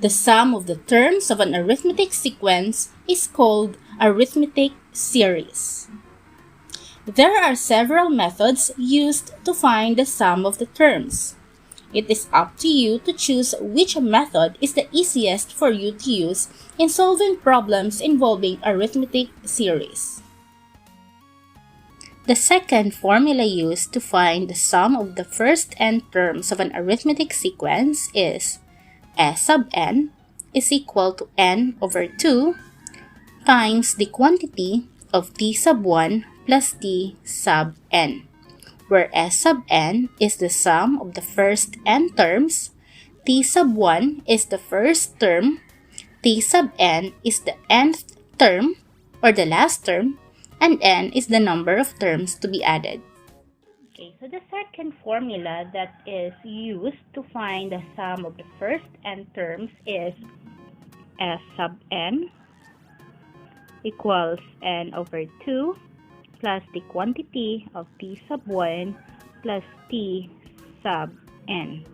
The sum of the terms of an arithmetic sequence is called arithmetic series. There are several methods used to find the sum of the terms. It is up to you to choose which method is the easiest for you to use in solving problems involving arithmetic series. The second formula used to find the sum of the first n terms of an arithmetic sequence is S sub n is equal to n over 2 times the quantity of t sub 1 plus t sub n, where S sub n is the sum of the first n terms, t sub 1 is the first term, t sub n is the nth term or the last term, and n is the number of terms to be added. Okay, so the second formula that is used to find the sum of the first n terms is S sub n equals n over 2 plus the quantity of t sub 1 plus t sub n.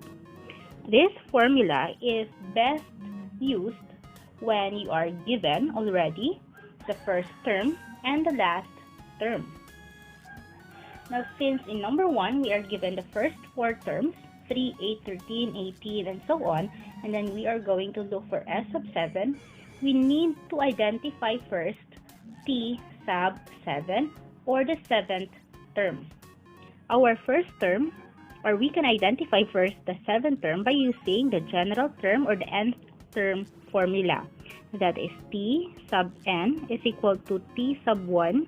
This formula is best used when you are given already the first term and the last term. Now, since in number 1, we are given the first 4 terms, 3, 8, 13, 18, and so on, and then we are going to look for S sub 7, we need to identify first t sub 7 or the 7th term. Our first term, or we can identify first the 7th term by using the general term or the nth term formula. That is t sub n is equal to t sub 1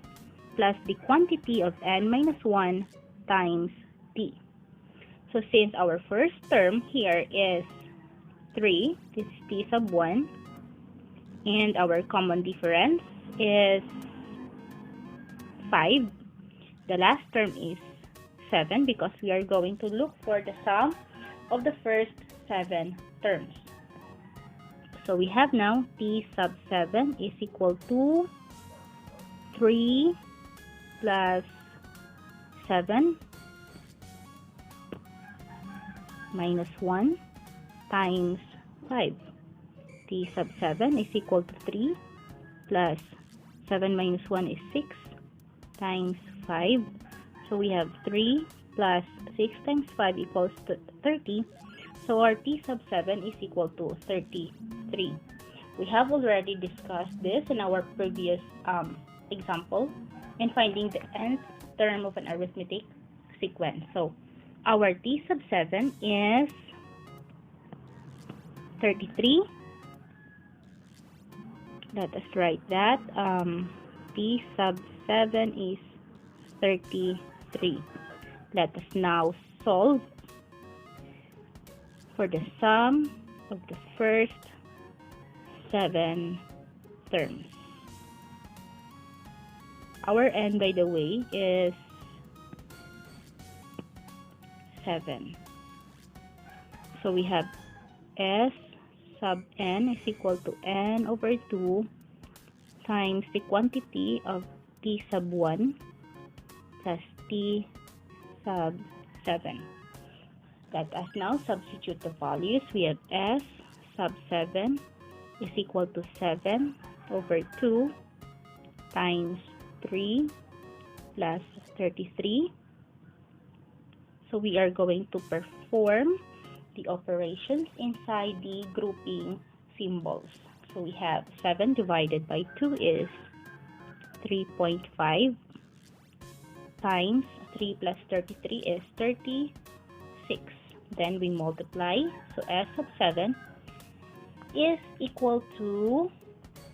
plus the quantity of n minus 1 times t. So since our first term here is 3, this is t sub 1, and our common difference is 5, the last term is 7 because we are going to look for the sum of the first 7 terms. So we have now t sub 7 is equal to 3 plus 7 minus 1 times 5. T sub 7 is equal to 3 plus 7 minus 1 is 6 times 5. So we have 3 plus 6 times 5 equals to 30. So our t sub 7 is equal to 33. We have already discussed this in our previous example in finding the nth term of an arithmetic sequence. So our t sub 7 is 33. Let us write that. T sub 7 is 33. Let us now solve for the sum of the first 7 terms. Our n, by the way, is 7. So we have S sub n is equal to n over 2 times the quantity of t sub 1 plus t sub 7. Let us now substitute the values. We have S sub 7 is equal to 7 over 2 times 3 plus 33. So we are going to perform the operations inside the grouping symbols. So we have 7 divided by 2 is 3.5 times 3 plus 33 is 36. Then we multiply. So S sub 7 is equal to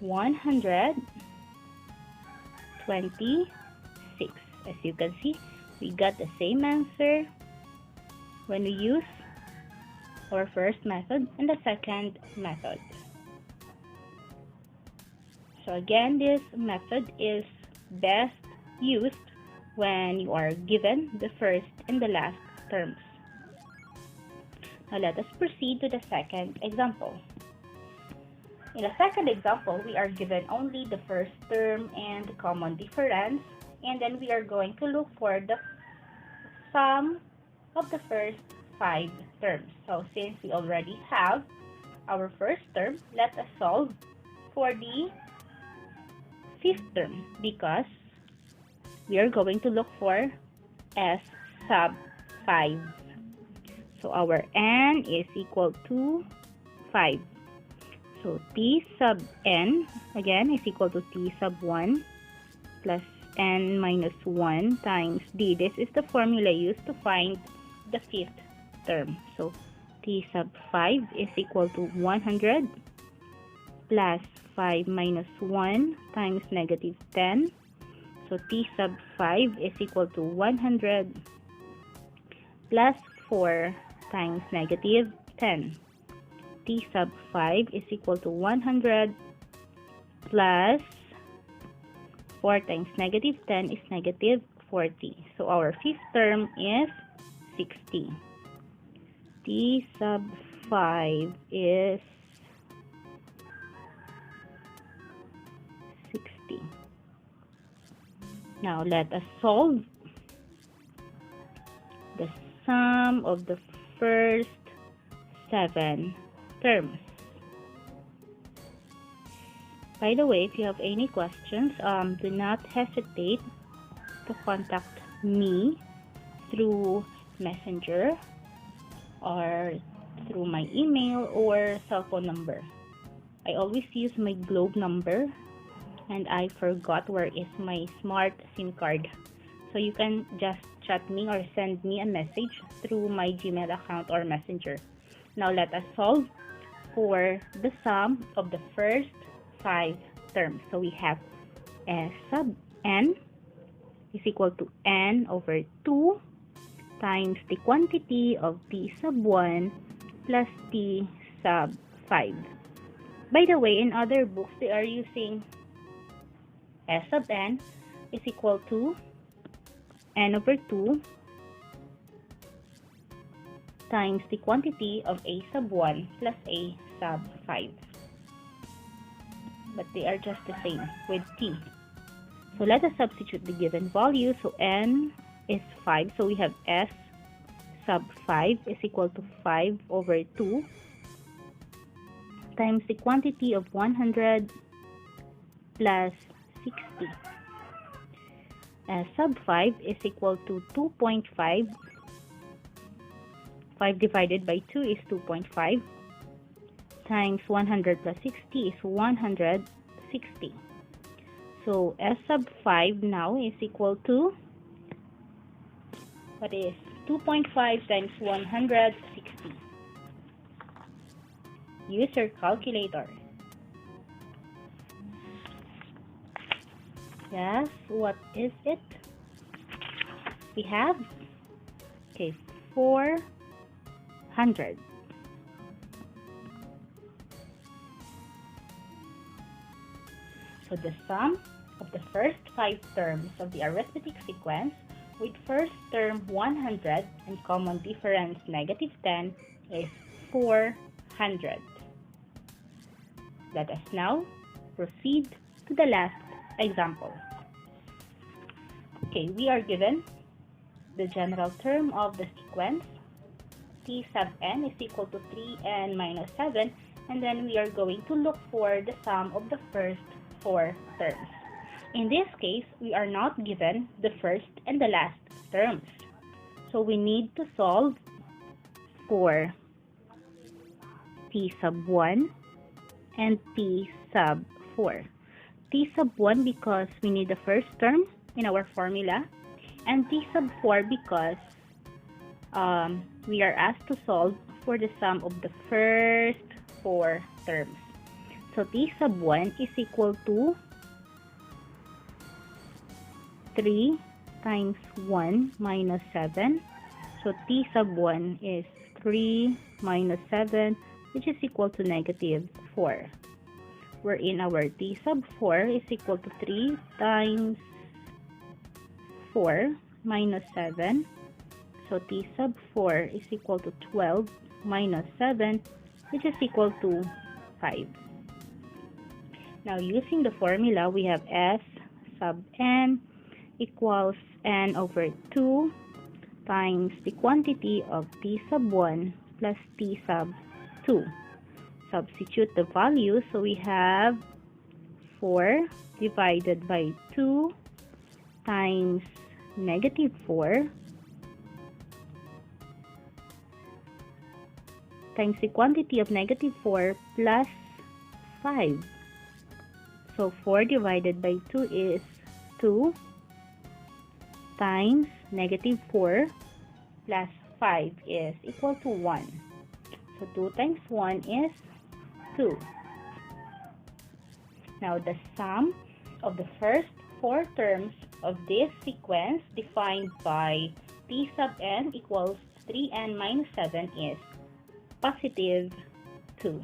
126. As you can see, we got the same answer when we use our first method and the second method. So again, this method is best used when you are given the first and the last terms. Now let us proceed to the second example. In the second example, we are given only the first term and the common difference, and then we are going to look for the sum of the first 5 terms. So since we already have our first term, let us solve for the fifth term because we are going to look for S sub 5. So our n is equal to 5. So t sub n, again, is equal to t sub 1 plus n minus 1 times d. This is the formula used to find the fifth term. So t sub 5 is equal to 100 plus 5 minus 1 times negative 10. So t sub 5 is equal to 100 plus 4 times negative 10. T sub 5 is equal to 100 plus 4 times negative 10 is negative 40. So our fifth term is 60. T sub 5 is 60. Now let us solve the sum of the first 7 terms. By the way, if you have any questions, do not hesitate to contact me through Messenger or through my email or cell phone number. I always use my Globe number and I forgot where is my smart SIM card. So you can just chat me or send me a message through my Gmail account or Messenger. Now let us solve for the sum of the first 5 terms. So we have S sub n is equal to n over 2 times the quantity of t sub 1 plus t sub 5. By the way, in other books, they are using S sub n is equal to n over 2 times the quantity of a sub 1 plus a sub 5. But they are just the same with t. So let us substitute the given value. So n is 5. So we have S sub 5 is equal to 5 over 2 times the quantity of 100 plus 60. S sub 5 is equal to 2.5. 5 divided by 2 is 2.5 times 100 plus 60 is 160. So S sub 5 now is equal to, what is 2.5 times 160. Use your calculator. Yes, what is it? We have, okay, 400. So the sum of the first 5 terms of the arithmetic sequence with first term 100 and common difference negative 10 is 400. Let us now proceed to the last example. Okay, we are given the general term of the sequence. T sub n is equal to 3n minus 7, and then we are going to look for the sum of the first 4 terms. In this case, we are not given the first and the last terms. So we need to solve for t sub 1 and t sub 4. T sub 1 because we need the first term in our formula, and t sub 4 because we are asked to solve for the sum of the first 4 terms. So t sub 1 is equal to 3 times 1 minus 7. So t sub 1 is 3 minus 7, which is equal to negative 4. Wherein our t sub 4 is equal to 3 times 4 minus 7. So t sub 4 is equal to 12 minus 7, which is equal to 5. Now using the formula, we have S sub n equals n over 2 times the quantity of t sub 1 plus t sub 2. substitute the value. So we have 4 divided by 2 times negative 4 times the quantity of negative 4 plus 5. So 4 divided by 2 is 2 times negative 4 plus 5 is equal to 1. So 2 times 1 is 2. Now the sum of the first 4 terms of this sequence defined by t sub n equals 3n minus 7 is positive 2.